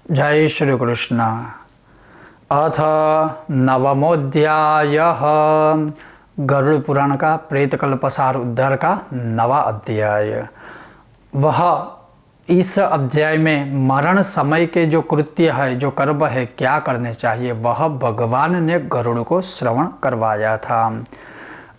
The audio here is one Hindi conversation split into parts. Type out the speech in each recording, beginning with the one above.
जय श्री कृष्ण। अथ नवमोऽध्यायः। गरुड़ पुराण का प्रेतकल्पसार उद्धार का नवा अध्याय। वह इस अध्याय में मरण समय के जो कृत्य है, जो कर्म है, क्या करने चाहिए, वह भगवान ने गरुड़ को श्रवण करवाया था।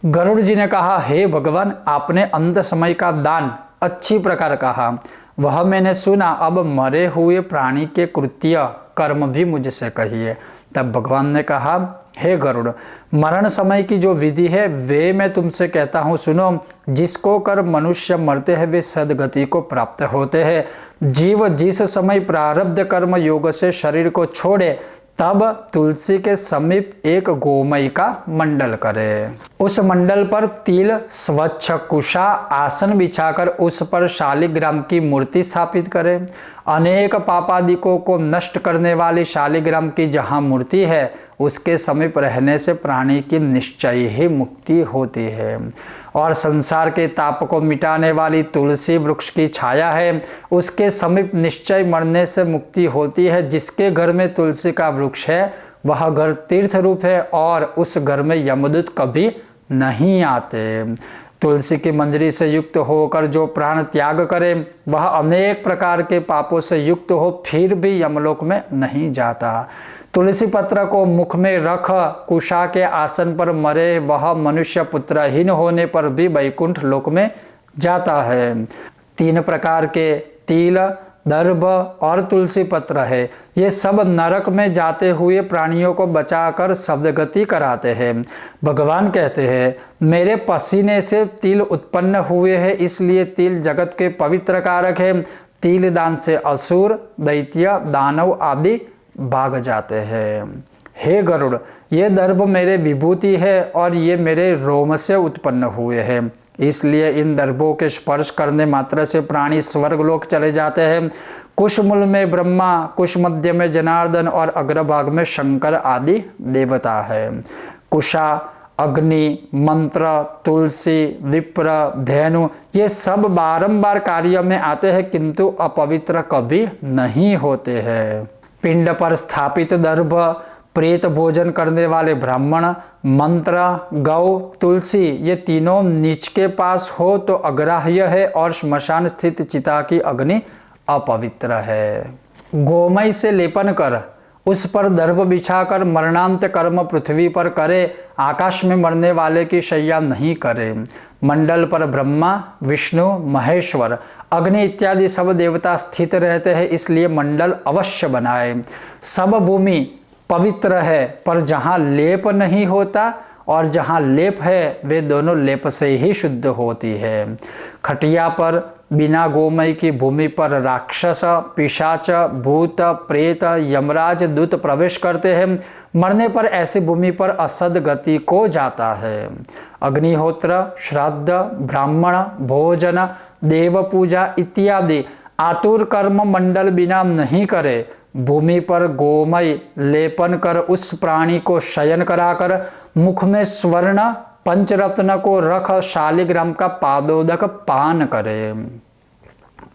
गरुड़ जी ने कहा, हे भगवान, आपने अंत समय का दान अच्छी प्रकार कहा, वह मैंने सुना। अब मरे हुए प्राणी के कृत्य कर्म भी मुझसे कहिए। तब भगवान ने कहा, हे गरुड़, मरण समय की जो विधि है वे मैं तुमसे कहता हूँ, सुनो। जिसको कर मनुष्य मरते हैं वे सदगति को प्राप्त होते हैं। जीव जिस समय प्रारब्ध कर्म योग से शरीर को छोड़े तब तुलसी के समीप एक गोमय का मंडल करे। उस मंडल पर तिल, स्वच्छ कुशा आसन बिछाकर उस पर शालिग्राम की मूर्ति स्थापित करे। अनेक पापादिकों को नष्ट करने वाली शालिग्राम की जहाँ मूर्ति है उसके समीप रहने से प्राणी की निश्चय ही मुक्ति होती है। और संसार के ताप को मिटाने वाली तुलसी वृक्ष की छाया है, उसके समीप निश्चय मरने से मुक्ति होती है। जिसके घर में तुलसी का वृक्ष है वह घर तीर्थ रूप है और उस घर में यमदूत कभी नहीं आते। तुलसी की मंजरी से युक्त होकर जो प्राण त्याग करे वह अनेक प्रकार के पापों से युक्त हो फिर भी यमलोक में नहीं जाता। तुलसी पत्र को मुख में रख कुशा के आसन पर मरे वह मनुष्य पुत्रहीन होने पर भी वैकुंठ लोक में जाता है। 3 प्रकार के तिल, दर्भ और तुलसी पत्र है। ये सब नरक में जाते हुए प्राणियों को बचाकर सद्गति कराते हैं। भगवान कहते हैं, मेरे पसीने से तिल उत्पन्न हुए हैं, इसलिए तिल जगत के पवित्र कारक है। तिल दान से असुर, दैत्य, दानव आदि भाग जाते हैं। हे गरुड़, ये दर्भ मेरे विभूति है और ये मेरे रोम से उत्पन्न हुए हैं, इसलिए इन दर्भों के स्पर्श करने मात्र से प्राणी स्वर्गलोक चले जाते हैं। कुशमूल में ब्रह्मा, कुश मध्य में जनार्दन और अग्रभाग में शंकर आदि देवता है। कुशा, अग्नि, मंत्र, तुलसी, विप्र, धेनु ये सब बारंबार कार्य में आते हैं किंतु अपवित्र कभी नहीं होते हैं। पिंड पर स्थापित दर्भ, प्रेत भोजन करने वाले ब्राह्मण, मंत्र, गौ, तुलसी ये तीनों नीच के पास हो तो अग्राह्य है और श्मशान स्थित चिता की अग्नि अपवित्र है। गोमय से लेपन कर उस पर दर्भ बिछाकर मरणांत कर्म पृथ्वी पर करे। आकाश में मरने वाले की शैया नहीं करे। मंडल पर ब्रह्मा, विष्णु, महेश्वर, अग्नि इत्यादि सब देवता स्थित रहते हैं, इसलिए मंडल अवश्य बनाए। सब भूमि पवित्र है पर जहाँ लेप नहीं होता और जहाँ लेप है वे दोनों लेप से ही शुद्ध होती है। खटिया पर बिना गोमय की भूमि पर राक्षस, पिशाच, भूत, प्रेत, यमराज, दूत प्रवेश करते हैं। मरने पर ऐसी भूमि पर असद गति को जाता है। अग्निहोत्र, श्राद्ध, ब्राह्मण, भोजन, देव पूजा इत्यादि आतुर कर्म मंडल बिना नहीं करे। भूमि पर गोमय लेपन कर उस प्राणी को शयन कराकर मुख में स्वर्ण पंचरत्न को रख शालिग्राम का पादोदक पान करे।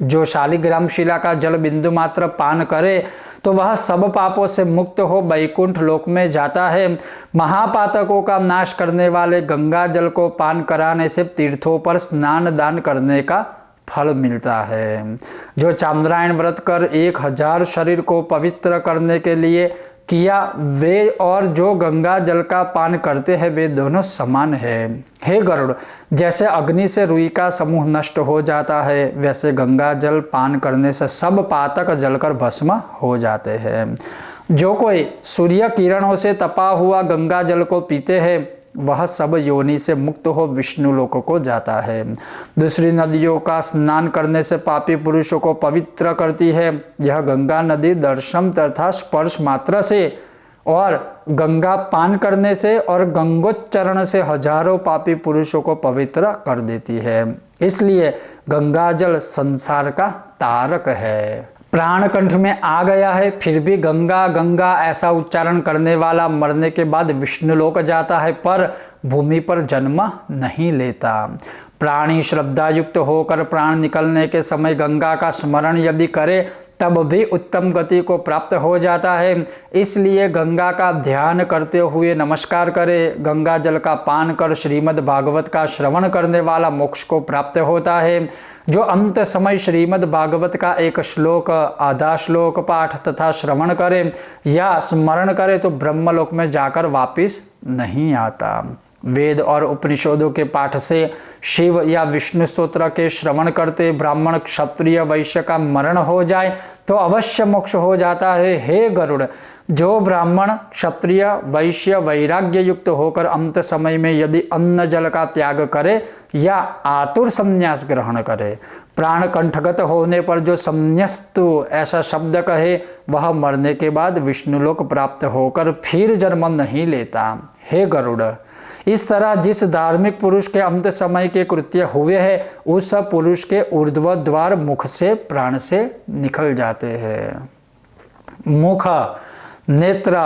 जो शालिग्राम शिला का जल बिंदु मात्र पान करे तो वह सब पापों से मुक्त हो वैकुंठ लोक में जाता है। महापातकों का नाश करने वाले गंगा जल को पान कराने से तीर्थों पर स्नान दान करने का फल मिलता है। जो चांद्रायण व्रत कर 1000 शरीर को पवित्र करने के लिए किया वे और जो गंगा जल का पान करते हैं वे दोनों समान है। हे गरुड़, जैसे अग्नि से रुई का समूह नष्ट हो जाता है वैसे गंगा जल पान करने से सब पातक जलकर भस्म हो जाते हैं। जो कोई सूर्य किरणों से तपा हुआ गंगा जल को पीते हैं वह सब योनि से मुक्त हो विष्णु लोक को जाता है। दूसरी नदियों का स्नान करने से पापी पुरुषों को पवित्र करती है। यह गंगा नदी दर्शन तथा स्पर्श मात्र से और गंगा पान करने से और गंगोच्चरण से हजारों पापी पुरुषों को पवित्र कर देती है। इसलिए गंगा जल संसार का तारक है। प्राण कंठ में आ गया है फिर भी गंगा गंगा ऐसा उच्चारण करने वाला मरने के बाद विष्णु लोक जाता है पर भूमि पर जन्म नहीं लेता। प्राणी श्रद्धा युक्त होकर प्राण निकलने के समय गंगा का स्मरण यदि करे तब भी उत्तम गति को प्राप्त हो जाता है। इसलिए गंगा का ध्यान करते हुए नमस्कार करें। गंगा जल का पान कर श्रीमद् भागवत का श्रवण करने वाला मोक्ष को प्राप्त होता है। जो अंत समय श्रीमद् भागवत का एक श्लोक, आधा श्लोक पाठ तथा श्रवण करे या स्मरण करे तो ब्रह्मलोक में जाकर वापिस नहीं आता। वेद और उपनिषदों के पाठ से, शिव या विष्णु स्तोत्र के श्रवण करते ब्राह्मण क्षत्रिय वैश्य का मरण हो जाए तो अवश्य मोक्ष हो जाता है। हे गरुड़, जो ब्राह्मण क्षत्रिय वैश्य वैराग्य युक्त होकर अंत समय में यदि अन्न जल का त्याग करे या आतुर संन्यास ग्रहण करे, प्राण कंठगत होने पर जो संन्यस्तु ऐसा शब्द कहे, वह मरने के बाद विष्णुलोक प्राप्त होकर फिर जन्म नहीं लेता। हे गरुड़, इस तरह जिस धार्मिक पुरुष के अंत समय के कृत्य हुए हैं, उस पुरुष के ऊर्ध्व द्वार मुख से प्राण से निकल जाते हैं। मुख, नेत्र,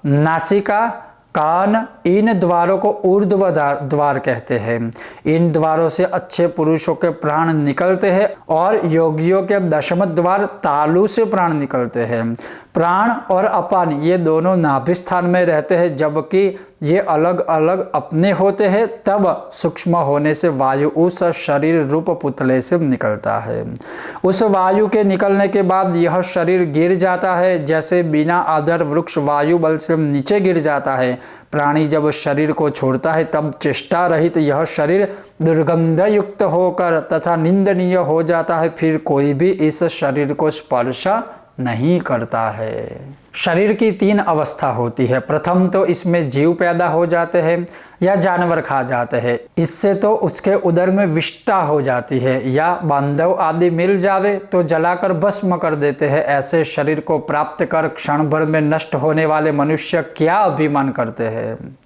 नासिका, कान, इन द्वारों को ऊर्ध्व द्वार कहते हैं। इन द्वारों से अच्छे पुरुषों के प्राण निकलते हैं और योगियों के दशम द्वार तालु से प्राण निकलते हैं। प्राण और अपान ये दोनों नाभि स्थान में रहते हैं, जबकि ये अलग अलग अपने होते हैं। तब सूक्ष्म होने से वायु उस शरीर रूप पुतले से निकलता है। उस वायु के निकलने के बाद यह शरीर गिर जाता है, जैसे बिना आधार वृक्ष वायु बल से नीचे गिर जाता है। प्राणी जब शरीर को छोड़ता है तब चेष्टा रहित यह शरीर दुर्गंध युक्त होकर तथा निंदनीय हो जाता है। फिर कोई भी इस शरीर को स्पर्श नहीं करता है। शरीर की तीन अवस्था होती है। प्रथम तो इसमें जीव पैदा हो जाते हैं या जानवर खा जाते हैं। इससे तो उसके उदर में विष्ठा हो जाती है, या बांधव आदि मिल जावे तो जलाकर भस्म कर देते हैं। ऐसे शरीर को प्राप्त कर क्षण भर में नष्ट होने वाले मनुष्य क्या अभिमान करते हैं।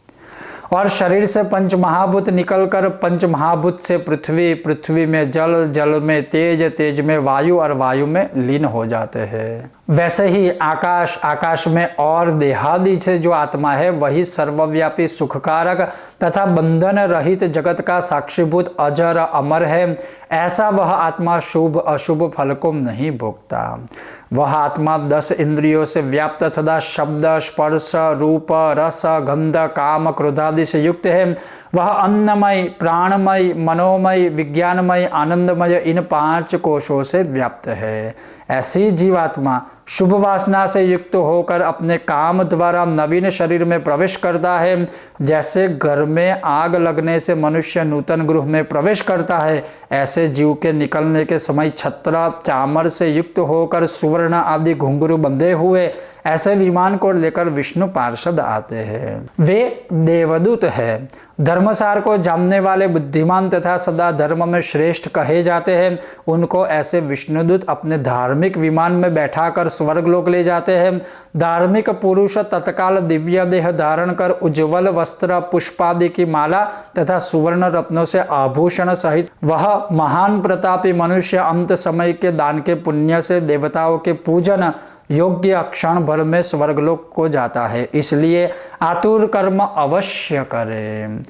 और शरीर से पंच महाभूत निकलकर पंच महाभूत से पृथ्वी, पृथ्वी में जल, जल में तेज, तेज में वायु और वायु में लीन हो जाते हैं। वैसे ही आकाश, आकाश में और देहादि से जो आत्मा है वही सर्वव्यापी सुखकारक तथा बंधन रहित जगत का साक्षीभूत अजर अमर है। ऐसा वह आत्मा शुभ अशुभ फल को नहीं भोगता। वह आत्मा 10 इंद्रियों से व्याप्त तथा शब्द, स्पर्श, रूप, रस, गंध, काम, क्रोधादि से युक्त है। वह अन्नमय, प्राणमय, मनोमय, विज्ञानमय, आनंदमय इन 5 कोशों से व्याप्त है। ऐसी जीवात्मा शुभ वासना से युक्त होकर अपने काम द्वारा नवीन शरीर में प्रवेश करता है। जैसे घर में आग लगने से मनुष्य नूतन गृह में प्रवेश करता है, ऐसे जीव के निकलने के समय छत्र चामर से युक्त होकर सुवर्ण आदि घुंघरू बंधे हुए ऐसे विमान को लेकर विष्णु पार्षद आते हैं। वे देवदूत हैं। धर्मसार को जानने वाले बुद्धिमान तथा सदा धर्म में श्रेष्ठ कहे जाते हैं। उनको ऐसे विष्णुदूत अपने धार्मिक विमान में बैठाकर स्वर्गलोक ले जाते हैं। धार्मिक पुरुष तत्काल दिव्य देह धारण कर उज्ज्वल वस्त्र, पुष्पादि की माला तथा सुवर्ण रत्नों से आभूषण सहित वह महान प्रतापी मनुष्य अंत समय के दान के पुण्य से देवताओं के पूजन योग्य क्षण भर में स्वर्गलोक को जाता है। इसलिए आतुर कर्म अवश्य करें।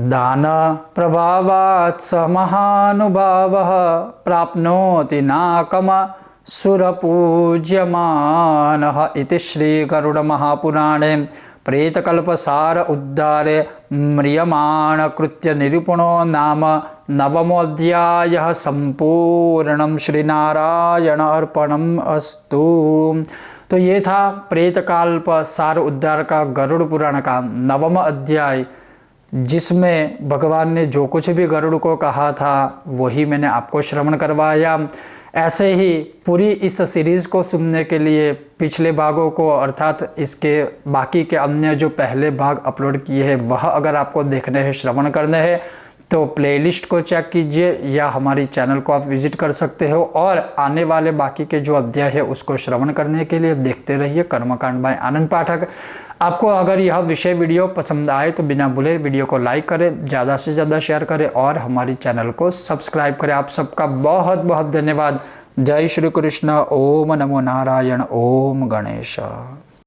दान प्रभावात् स महानुभावः प्राप्नोति नाकम सुरपूज्यमानः इति श्री गरुड़ महापुराणे प्रेतकल्पसार उद्धारे म्रियमाण कृत्य निरूपणो नाम नवमोऽध्यायः संपूर्णं। श्रीनारायण अर्पणम् अस्तु। तो ये था प्रेतकल्प सार उद्धार का गरुड़ पुराण का 9वां अध्याय, जिसमें भगवान ने जो कुछ भी गरुड़ को कहा था वही मैंने आपको श्रवण करवाया। ऐसे ही पूरी इस सीरीज़ को सुनने के लिए पिछले भागों को अर्थात इसके बाकी के अन्य जो पहले भाग अपलोड किए हैं वह अगर आपको देखने हैं, श्रवण करने हैं, तो प्लेलिस्ट को चेक कीजिए या हमारी चैनल को आप विजिट कर सकते हो। और आने वाले बाकी के जो अध्याय है उसको श्रवण करने के लिए देखते रहिए कर्मकांड बाय आनंद पाठक। आपको अगर यह विषय वीडियो पसंद आए तो बिना भूले वीडियो को लाइक करें, ज़्यादा से ज़्यादा शेयर करें और हमारी चैनल को सब्सक्राइब करें। आप सबका बहुत बहुत धन्यवाद। जय श्री कृष्ण। ओम नमो नारायण। ओम गणेश।